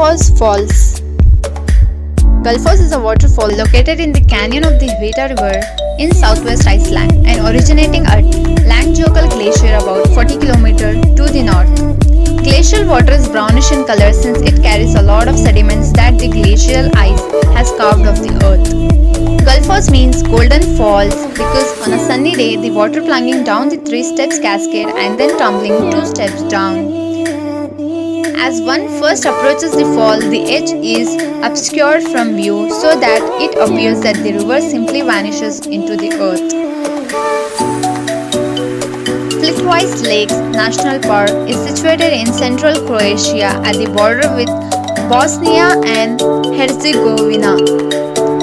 Gullfoss Falls. Gullfoss is a waterfall located in the canyon of the Hvita River in southwest Iceland and originating at Langjökull Glacier about 40 km to the north. Glacial water is brownish in color since it carries a lot of sediments that the glacial ice has carved off the earth. Gullfoss means golden falls because on a sunny day the water plunging down the 3 steps cascade and then tumbling 2 steps down. As one first approaches the fall, the edge is obscured from view so that it appears that the river simply vanishes into the earth. Plitvice Lakes National Park is situated in central Croatia at the border with Bosnia and Herzegovina.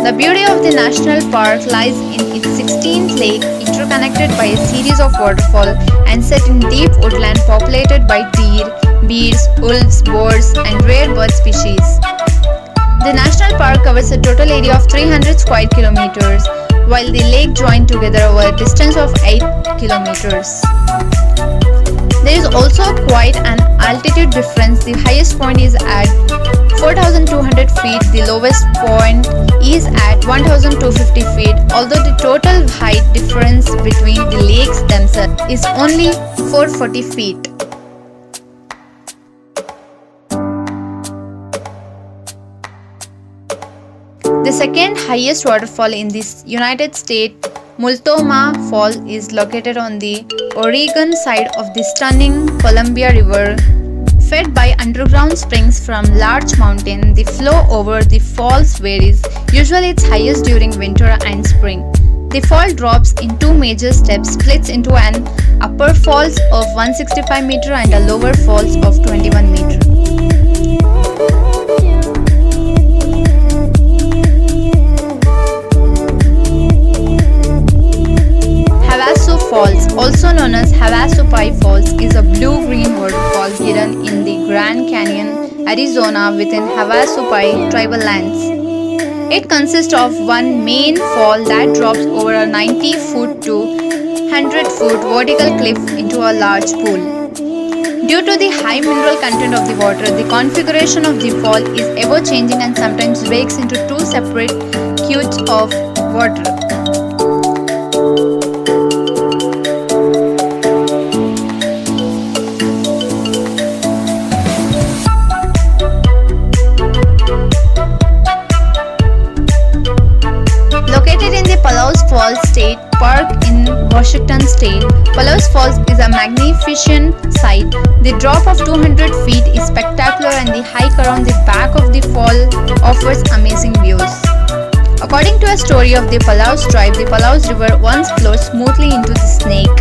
The beauty of the national park lies in its 16th lake, interconnected by a series of waterfalls and set in deep woodland populated by deer, bears, wolves, boars, and rare bird species. The national park covers a total area of 300 square kilometers, while the lake join together over a distance of 8 kilometers. There is also quite an altitude difference. The highest point is at 4,200 feet, the lowest point is at 1,250 feet, although the total height difference between the lakes themselves is only 440 feet. The second highest waterfall in the United States, Multnomah Falls, is located on the Oregon side of the stunning Columbia River. Fed by underground springs from large mountain, the flow over the falls varies, usually its highest during winter and spring. The fall drops in 2 major steps, splits into an upper falls of 165 meter and a lower falls of 21 meter. Havasu Falls, also known as Havasupai Falls, is a blue-green waterfall hidden in the Grand Canyon, Arizona within Havasupai tribal lands. It consists of one main fall that drops over a 90-foot to 100-foot vertical cliff into a large pool. Due to the high mineral content of the water, the configuration of the fall is ever-changing and sometimes breaks into 2 separate chutes of water. Palos Falls State Park in Washington State. Palos Falls is a magnificent sight. The drop of 200 feet is spectacular and the hike around the back of the fall offers amazing views. According to a story of the Palos tribe, the Palos River once flowed smoothly into the Snake.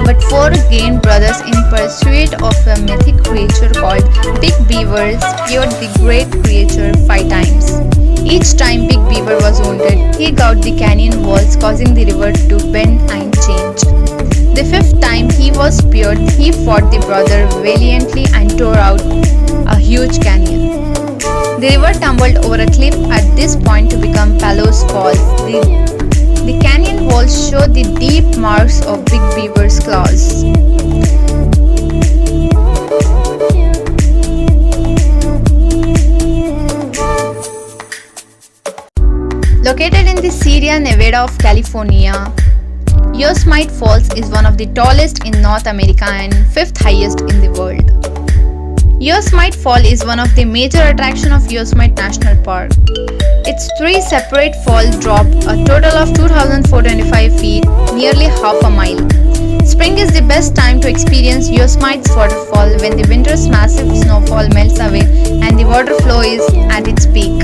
But 4 Gain brothers, in pursuit of a mythic creature called Big Beaver, speared the great creature 5 times. Each time Big Beaver was wounded, he gouged the canyon walls, causing the river to bend and change. The 5th time he was speared, he fought the brother valiantly and tore out a huge canyon. The river tumbled over a cliff at this point to become Palos Falls. The canyon walls show the deep marks of Big Beaver's claws. Located in the Sierra Nevada of California, Yosemite Falls is one of the tallest in North America and 5th highest in the world. Yosemite Fall is one of the major attractions of Yosemite National Park. Its 3 separate falls drop a total of 2,425 feet, nearly half a mile. Spring is the best time to experience Yosemite's waterfall when the winter's massive snowfall melts away and the water flow is at its peak.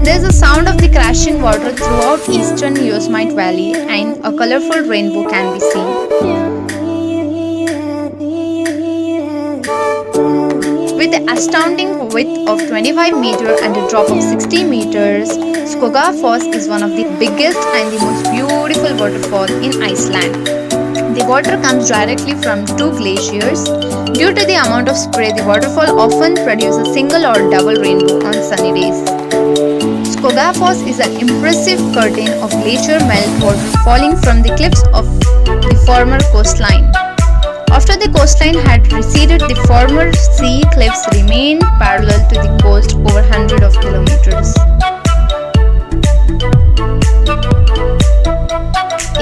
There is a sound of the crashing water throughout eastern Yosemite Valley and a colorful rainbow can be seen. With the astounding width of 25 meters and a drop of 60 meters, Skogafoss is one of the biggest and the most beautiful waterfall in Iceland. The water comes directly from 2 glaciers. Due to the amount of spray, the waterfall often produces a single or double rainbow on sunny days. Skogafoss is an impressive curtain of glacier melt water falling from the cliffs of the former coastline. After the coastline had receded, the former sea cliffs remained parallel to the coast over hundreds of kilometers.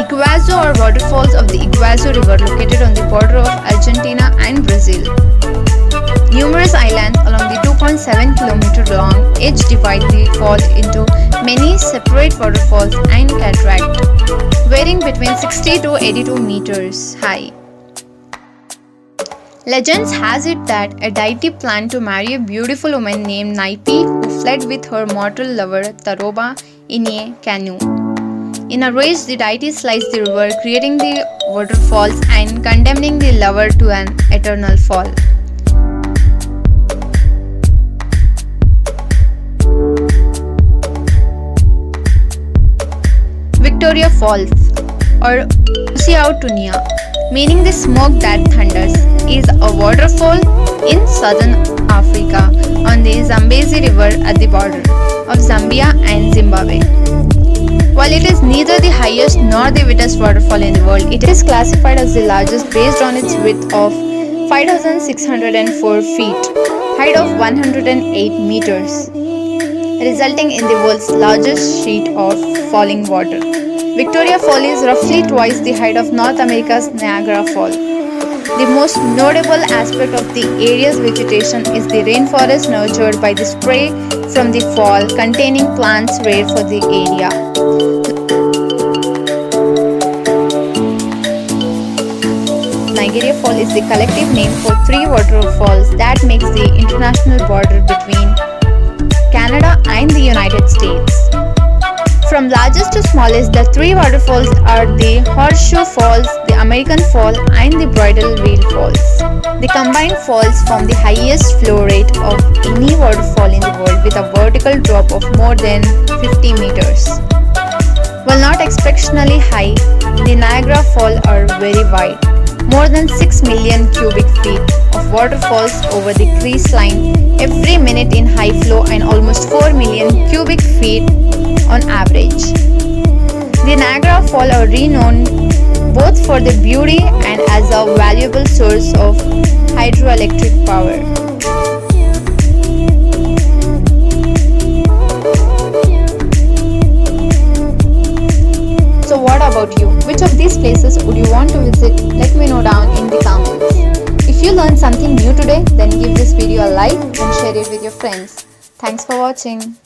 Iguazu or waterfalls of the Iguazu River located on the border of Argentina and Brazil. Numerous islands along the 2.7 km long edge divide the fall into many separate waterfalls and cataracts, varying between 60 to 82 meters high. Legends has it that a deity planned to marry a beautiful woman named Naipi who fled with her mortal lover Taroba in a canoe. In a rage, the deity sliced the river, creating the waterfalls and condemning the lover to an eternal fall. Victoria Falls or Usiautunia, meaning the smoke that thunders, is a waterfall in southern Africa on the Zambezi River at the border of Zambia and Zimbabwe. While it is neither the highest nor the widest waterfall in the world, it is classified as the largest based on its width of 5,604 feet, height of 108 meters, resulting in the world's largest sheet of falling water. Victoria Falls is roughly twice the height of North America's Niagara Falls. The most notable aspect of the area's vegetation is the rainforest nurtured by the spray from the fall, containing plants rare for the area. Niagara Falls is the collective name for three waterfalls that makes the international border between Canada and the United States. From largest to smallest, the three waterfalls are the Horseshoe Falls, the American Fall, and the Bridal Veil Falls. The combined falls form the highest flow rate of any waterfall in the world, with a vertical drop of more than 50 meters. While not exceptionally high, the Niagara Falls are very wide. More than 6 million cubic feet of water falls over the creeseline every minute in high flow and almost 4 million cubic feet on average. The Niagara Falls are renowned both for their beauty and as a valuable source of hydroelectric power. So what about you? Which of these places would you want to visit? Let me know down in the comments. If you learned something new today, then give this video a like and share it with your friends. Thanks for watching.